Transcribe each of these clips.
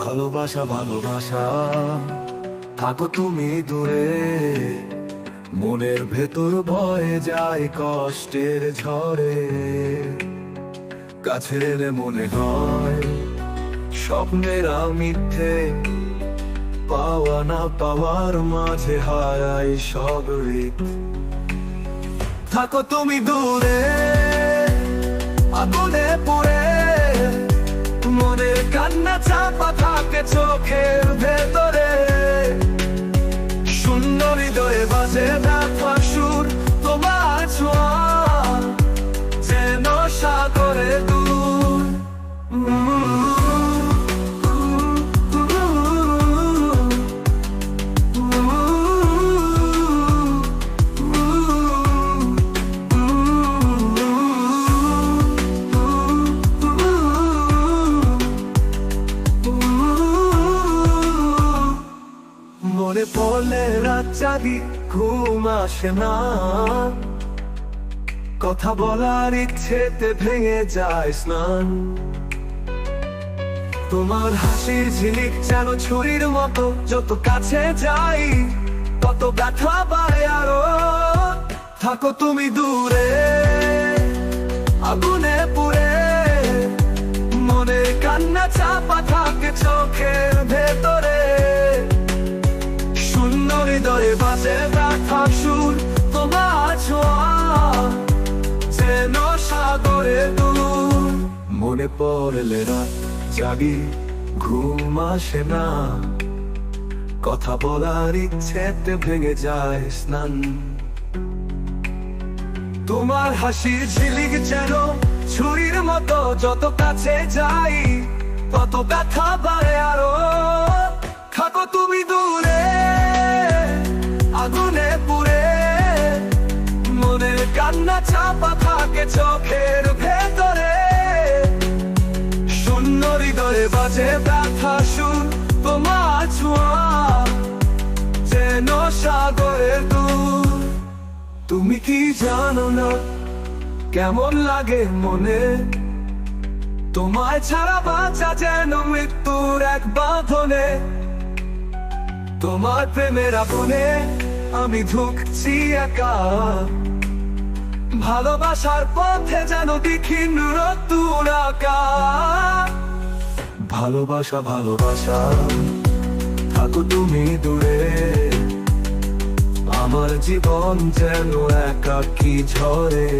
ভালোবাসা ভালোবাসা থাকো তুমি দূরে, মনের ভেতর বয়ে যায় কষ্টের ঝড়ে। কাছে এলে মনে হয় স্বপ্নেরা মিথ্যে, পাওয়া না পাওয়ার মাঝে হারাই সব ঋত। থাকো তুমি দূরে আগুনে পুড়ে, মনের কান্না চাপা থাকে চোখের ভেতরে। শূন্য হৃদয়ে বাজে ব্যথা সুর, তোমার ছোঁয়া যেন সাগরে দূর। মনে পড়লে রাত জাগি, ঘুম আসে না, কথা বলার ইচ্ছেতে ভেঙে যায় স্নান। তোমার হাসির ঝিলিক যেন ছুরির মতো, যত কাছে যাই তত ব্যথা বাড়ে আরো। থাকো তুমি দূরে আগুনে পুড়ে, মনের কান্না চাপা থাকে চোখের ভেতরে। শূন্য হৃদয়ে বাজে ব্যথা সুর, তোমার ছোঁয়া যেন সাগরে দূর। মনে পড়লে রাত জাগি, ঘুম আসে না, কথা বলার ইচ্ছেতে ভেঙে যায় স্নান। তোমার হাসির ঝিলিক যেন ছুরির মতো, যত কাছে যাই তত ব্যথা বাড়ে আরো। থাকো তুমি দূরে আগুনে পুড়ে, মনের কান্না চাপা থাকে চোখের ভেতরে। শূন্য হৃদয়ে বাজে ব্যথা সুর, তোমার ছোঁয়া যেন সাগরে দূর। তুমি কি জানো না কেমন লাগে মনে, তোমায় ছাড়া বাঁচা যেন মৃত্যুর এক বাঁধনে। তোমার প্রেমের আগুনে আমি ধুঁকছি একা, ভালোবাসার পথে যেন দেখি নতুন আঁকা। ভালোবাসা ভালোবাসা থাকো তুমি দূরে, আমার জীবন যেন একাকী ঝরে।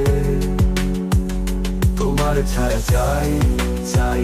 তোমার ছায়া চাই চাই